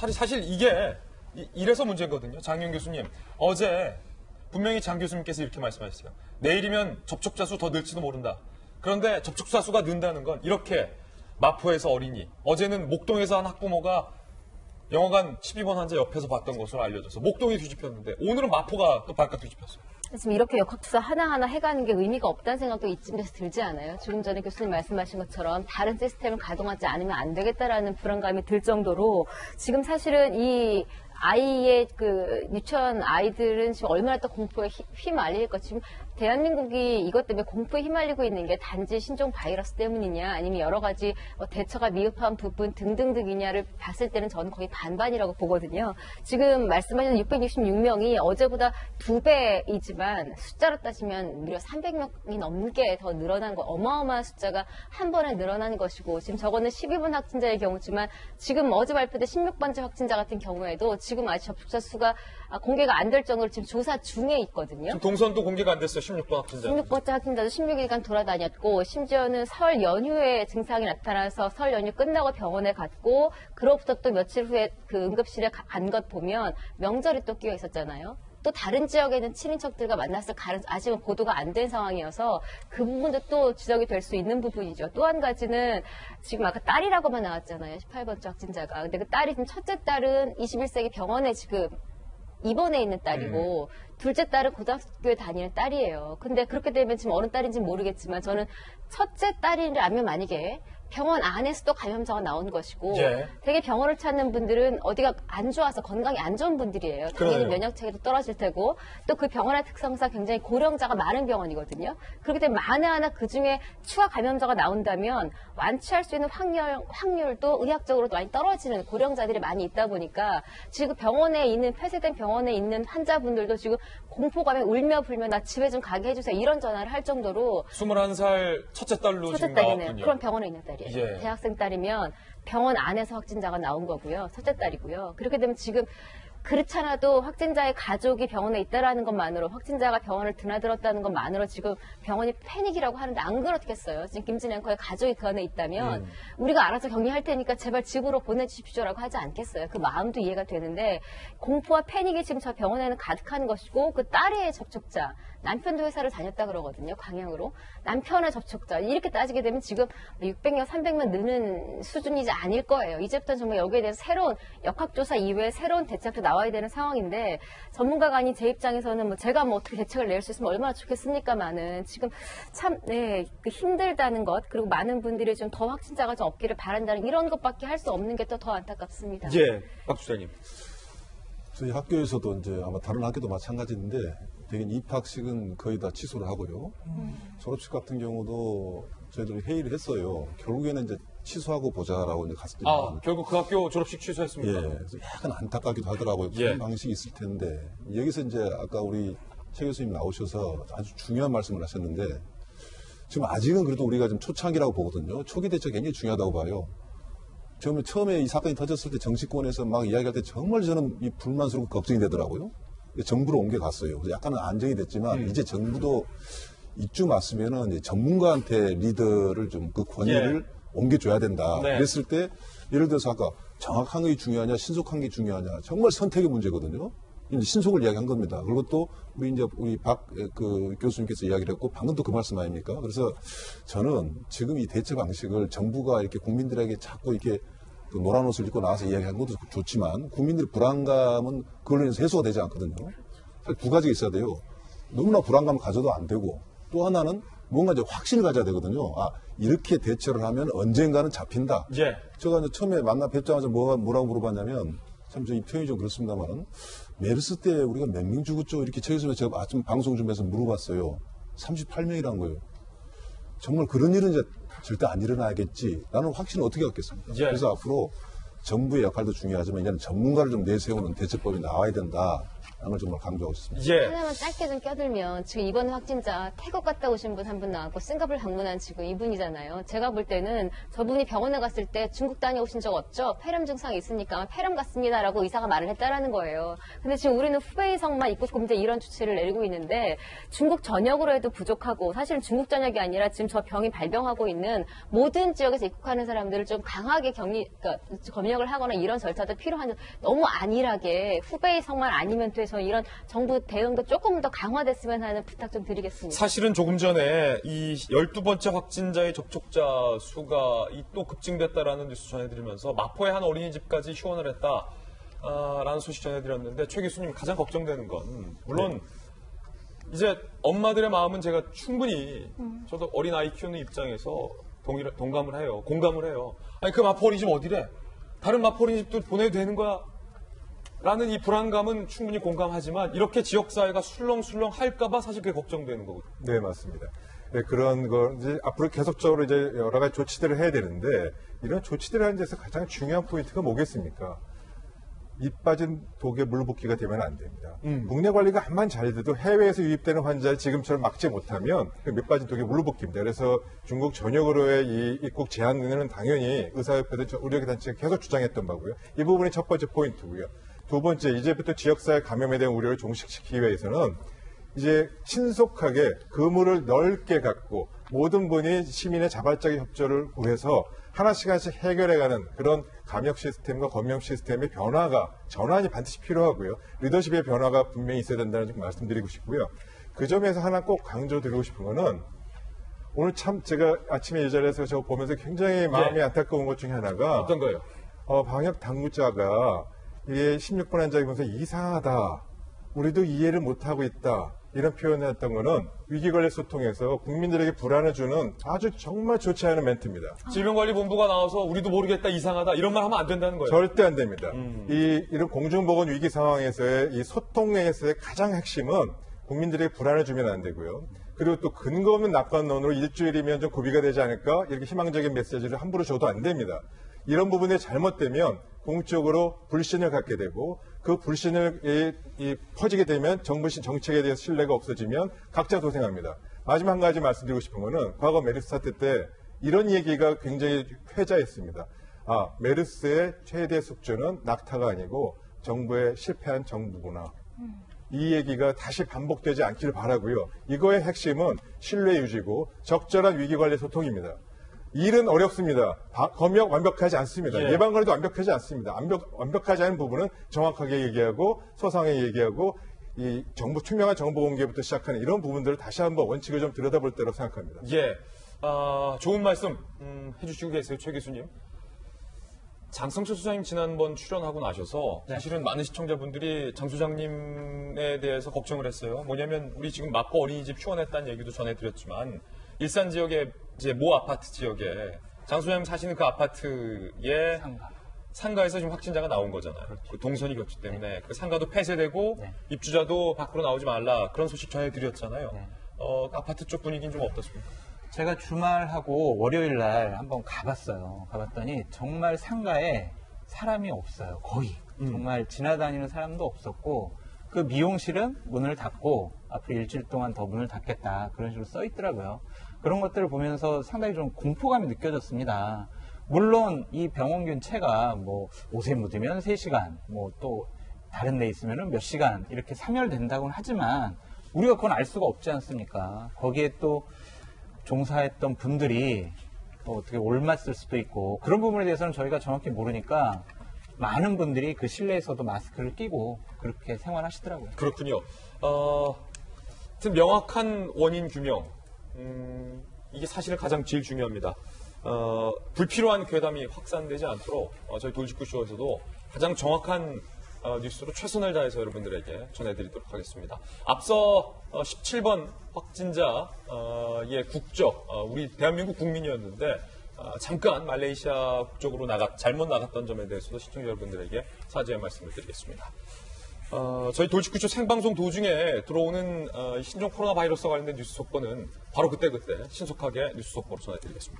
사실 이게 이래서 문제거든요. 장윤 교수님. 어제 분명히 장 교수님께서 이렇게 말씀하셨어요. 내일이면 접촉자 수 더 늘지도 모른다. 그런데 접촉자 수가 는다는 건 이렇게 마포에서 어린이, 어제는 목동에서 한 학부모가 영화관 12번 환자 옆에서 봤던 것으로 알려져서 목동이 뒤집혔는데 오늘은 마포가 또 발칵 뒤집혔어요. 지금 이렇게 역학조사 하나하나 해가는 게 의미가 없다는 생각도 이쯤에서 들지 않아요? 조금 전에 교수님 말씀하신 것처럼 다른 시스템을 가동하지 않으면 안 되겠다라는 불안감이 들 정도로 지금 사실은 이 아이의 그 유치원 아이들은 지금 얼마나 또 공포에 휘말릴까. 지금 대한민국이 이것 때문에 공포에 휘말리고 있는 게 단지 신종 바이러스 때문이냐 아니면 여러 가지 대처가 미흡한 부분 등등등이냐를 봤을 때는 저는 거의 반반이라고 보거든요. 지금 말씀하신 666명이 어제보다 2배이지만 숫자로 따지면 무려 300명이 넘게 더 늘어난 거, 어마어마한 숫자가 한 번에 늘어난 것이고, 지금 저거는 12번 확진자의 경우지만 지금 어제 발표된 16번째 확진자 같은 경우에도 지금 아직 접촉자 수가 공개가 안 될 정도로 지금 조사 중에 있거든요. 지금 동선도 공개가 안 됐어요. 16번 확진자. 16번째 확진자도 16일간 돌아다녔고, 심지어는 설 연휴에 증상이 나타나서 설 연휴 끝나고 병원에 갔고, 그로부터 또 며칠 후에 그 응급실에 간 것 보면 명절이 또 끼어 있었잖아요. 또 다른 지역에는 친인척들과 만났을 가능성, 아직은 보도가 안 된 상황이어서 그 부분도 또 지적이 될 수 있는 부분이죠. 또 한 가지는 지금 아까 딸이라고만 나왔잖아요. 18번째 확진자가. 근데 그 딸이 지금 첫째 딸은 21세기 병원에 지금 입원해 있는 딸이고 둘째 딸은 고등학교에 다니는 딸이에요. 근데 그렇게 되면 지금 어느 딸인지는 모르겠지만 저는 첫째 딸이라면 만약에 병원 안에서도 감염자가 나온 것이고 예. 되게 병원을 찾는 분들은 어디가 안 좋아서 건강이 안 좋은 분들이에요. 당연히 그래요. 면역 체계도 떨어질 테고 또 그 병원의 특성상 굉장히 고령자가 많은 병원이거든요. 그렇기 때문에 만에 하나 그중에 추가 감염자가 나온다면 완치할 수 있는 확률도 의학적으로 많이 떨어지는 고령자들이 많이 있다 보니까 지금 병원에 있는 폐쇄된 병원에 있는 환자분들도 지금 공포감에 울며 불며 나 집에 좀 가게 해주세요 이런 전화를 할 정도로 21살 첫째 딸로 첫째 지금 딸이네요. 나왔군요. 그럼 병원에 있는 딸이에요. 예. 대학생 딸이면 병원 안에서 확진자가 나온 거고요. 첫째 딸이고요. 그렇게 되면 지금 그렇잖아도 확진자의 가족이 병원에 있다라는 것만으로 확진자가 병원을 드나들었다는 것만으로 지금 병원이 패닉이라고 하는데 안 그렇겠어요. 지금 김진애 앵커의 가족이 그 안에 있다면 우리가 알아서 격리할 테니까 제발 집으로 보내주십시오라고 하지 않겠어요. 그 마음도 이해가 되는데 공포와 패닉이 지금 저 병원에는 가득한 것이고 그 딸의 접촉자 남편도 회사를 다녔다 그러거든요. 광양으로. 남편의 접촉자. 이렇게 따지게 되면 지금 600명, 300명 느는 수준이지 아닐 거예요. 이제부터 정말 여기에 대해서 새로운 역학조사 이외에 새로운 대책도 나와야 되는 상황인데 전문가가 아닌 제 입장에서는 뭐 제가 뭐 어떻게 대책을 낼 수 있으면 얼마나 좋겠습니까만은 지금 참, 네, 그 힘들다는 것 그리고 많은 분들이 좀 더 확진자가 좀 없기를 바란다는 이런 것밖에 할 수 없는 게 또 더 안타깝습니다. 예, 박 주장님. 저희 학교에서도 이제 아마 다른 학교도 마찬가지인데 대개 입학식은 거의 다 취소를 하고요. 졸업식 같은 경우도 저희들이 회의를 했어요. 결국에는 이제 취소하고 보자라고 이제 갔더니 결국 그 학교 졸업식 취소했습니까? 예, 그래서 약간 안타깝기도 하더라고요. 예. 그런 방식이 있을 텐데 여기서 이제 아까 우리 최 교수님 나오셔서 아주 중요한 말씀을 하셨는데 지금 아직은 그래도 우리가 좀 초창기라고 보거든요. 초기 대책 굉장히 중요하다고 봐요. 처음에 이 사건이 터졌을 때 정치권에서 막 이야기할 때 정말 저는 이 불만스럽고 걱정이 되더라고요. 정부로 옮겨갔어요. 그래서 약간은 안정이 됐지만 이제 정부도 이쯤 왔으면은 이제 전문가한테 리더를 좀 그 권위를 옮겨줘야 된다. 네. 그랬을 때 예를 들어서 아까 정확한 게 중요하냐, 신속한 게 중요하냐, 정말 선택의 문제거든요. 이제 신속을 이야기한 겁니다. 그리고 또 우리 박 교수님께서 이야기를 했고 방금 또 그 말씀 아닙니까? 그래서 저는 지금 이 대처 방식을 정부가 이렇게 국민들에게 자꾸 이렇게 그 노란 옷을 입고 나와서 이야기하는 것도 좋지만 국민들의 불안감은 그걸로 인해서 해소가 되지 않거든요. 두 가지가 있어야 돼요. 너무나 불안감을 가져도 안 되고 또 하나는 뭔가 이제 확신을 가져야 되거든요. 아, 이렇게 대처를 하면 언젠가는 잡힌다. 예. 제가 이제 처음에 만나 뵙자마자 뭐라고 물어봤냐면 참 저 이 표현이 좀 그렇습니다만은 메르스 때 우리가 몇 명 죽었죠? 이렇게 책에서 제가 아침 방송 준비해서 물어봤어요. 38명이란 거예요. 정말 그런 일은 이제 절대 안 일어나겠지. 라는 확신을 어떻게 갖겠습니까? 예. 그래서 앞으로 정부의 역할도 중요하지만 이제는 전문가를 좀 내세우는 대처법이 나와야 된다. 걸 정말 강조하고 있습니다. 예. 하나만 짧게 좀 껴들면 지금 이번 확진자 태국 갔다 오신 분 한 분 나왔고 싱가포르 방문한 지금 이분이잖아요. 제가 볼 때는 저분이 병원에 갔을 때 중국 다녀오신 적 없죠? 폐렴 증상이 있으니까 폐렴 같습니다라고 의사가 말을 했다라는 거예요. 근데 지금 우리는 후베이성만 입국 금지 이런 조치를 내리고 있는데 중국 전역으로 해도 부족하고 사실은 중국 전역이 아니라 지금 저 병이 발병하고 있는 모든 지역에서 입국하는 사람들을 좀 강하게 그러니까 검역을 하거나 이런 절차도 필요한 너무 안일하게 후베이성만 아니면 돼서 이런 정부 대응도 조금 더 강화됐으면 하는 부탁 좀 드리겠습니다. 사실은 조금 전에 이 12번째 확진자의 접촉자 수가 또 급증됐다라는 뉴스 전해드리면서 마포의 한 어린이집까지 휴원을 했다. 라는 소식 전해드렸는데 최 교수님 가장 걱정되는 건 물론 이제 엄마들의 마음은 제가 충분히 저도 어린 아이 키우는 입장에서 공감을 해요. 아니 그 마포 어린이집 어디래? 다른 마포 어린이집도 보내도 되는 거야? 라는 이 불안감은 충분히 공감하지만 이렇게 지역사회가 술렁술렁 할까봐 사실 그게 걱정되는 거거든요. 네, 맞습니다. 네, 그런 거 이제 앞으로 계속적으로 이제 여러 가지 조치들을 해야 되는데 이런 조치들을 하는 데서 가장 중요한 포인트가 뭐겠습니까? 입 빠진 독에 물 붓기가 되면 안 됩니다. 국내 관리가 암만 잘 돼도 해외에서 유입되는 환자를 지금처럼 막지 못하면 밑 빠진 독에 물로 붓깁니다. 그래서 중국 전역으로의 이 입국 제한은 당연히 의사협회도 의료단체가 계속 주장했던 바고요. 이 부분이 첫 번째 포인트고요. 두 번째, 이제부터 지역사회 감염에 대한 우려를 종식시키기 위해서는 이제 신속하게 그물을 넓게 갖고 모든 분이 시민의 자발적인 협조를 구해서 하나씩 해결해가는 그런 감역 시스템과 검역 시스템의 전환이 반드시 필요하고요. 리더십의 변화가 분명히 있어야 된다는 점 말씀드리고 싶고요. 그 점에서 하나 꼭 강조드리고 싶은 거는 오늘 참 제가 아침에 이 자리에서 저 보면서 굉장히 마음이 안타까운 것 중에 하나가 어떤 거예요? 방역 당국자가 이게 16분 환자에 보면서 이상하다. 우리도 이해를 못하고 있다. 이런 표현을 했던 거는 위기관리 소통에서 국민들에게 불안을 주는 아주 정말 좋지 않은 멘트입니다. 질병관리본부가 나와서 우리도 모르겠다, 이상하다 이런 말 하면 안 된다는 거예요. 절대 안 됩니다. 이런 공중보건 위기 상황에서의 이 소통에서의 가장 핵심은 국민들에게 불안을 주면 안 되고요. 그리고 또 근거 없는 낙관론으로 일주일이면 좀 고비가 되지 않을까 이렇게 희망적인 메시지를 함부로 줘도 안 됩니다. 이런 부분이 잘못되면 공적으로 불신을 갖게 되고 그 불신을 퍼지게 되면 정부 정책에 대해서 신뢰가 없어지면 각자 고생합니다. 마지막 한 가지 말씀드리고 싶은 거는 과거 메르스 사태 때 이런 얘기가 굉장히 회자했습니다. 메르스의 최대 숙주는 낙타가 아니고 정부의 실패한 정부구나. 이 얘기가 다시 반복되지 않기를 바라고요. 이거의 핵심은 신뢰 유지고 적절한 위기관리 소통입니다. 일은 어렵습니다. 검역 완벽하지 않습니다. 예. 예방관리도 완벽하지 않습니다. 완벽하지 않은 부분은 정확하게 얘기하고 소상하게 얘기하고 이 투명한 정보 공개부터 시작하는 이런 부분들을 다시 한번 원칙을 좀 들여다볼 때라고 생각합니다. 예. 좋은 말씀 해주시고 계세요, 최 교수님. 장성철 소장님 지난번 출연하고 나셔서 사실은 많은 시청자분들이 장 소장님에 대해서 걱정을 했어요. 뭐냐면 우리 지금 마포 어린이집 휴원했다는 얘기도 전해드렸지만 일산 지역의 이제 모 아파트 지역에 장 소장님 사시는 그 아파트의 상가에서 지금 확진자가 나온 거잖아요. 그 동선이 겹치 때문에 그 상가도 폐쇄되고 입주자도 밖으로 나오지 말라 그런 소식 전해드렸잖아요. 아파트 쪽 분위기는 좀 어떻습니까? 제가 주말하고 월요일 날 한번 가봤어요. 가봤더니 정말 상가에 사람이 없어요. 거의. 정말 지나다니는 사람도 없었고 그 미용실은 문을 닫고 앞으로 일주일 동안 더 문을 닫겠다. 그런 식으로 써 있더라고요. 그런 것들을 보면서 상당히 좀 공포감이 느껴졌습니다. 물론 이 병원 근처가 뭐 옷에 묻으면 3시간, 뭐 또 다른 데 있으면 몇 시간 이렇게 사멸된다고는 하지만 우리가 그건 알 수가 없지 않습니까? 거기에 또 종사했던 분들이 또 어떻게 올맞을 수도 있고 그런 부분에 대해서는 저희가 정확히 모르니까 많은 분들이 그 실내에서도 마스크를 끼고 그렇게 생활하시더라고요. 그렇군요. 하여튼 명확한 원인 규명 이게 사실 가장 제일 중요합니다. 불필요한 괴담이 확산되지 않도록 저희 돌직구쇼에서도 가장 정확한 뉴스로 최선을 다해서 여러분들에게 전해드리도록 하겠습니다. 앞서 17번 확진자의 국적, 우리 대한민국 국민이었는데 잠깐 말레이시아 국적으로 잘못 나갔던 점에 대해서도 시청자 여러분들에게 사죄의 말씀을 드리겠습니다. 저희 돌직구쇼 생방송 도중에 들어오는 신종 코로나 바이러스와 관련된 뉴스 속보는 바로 그때그때 신속하게 뉴스 속보로 전해드리겠습니다.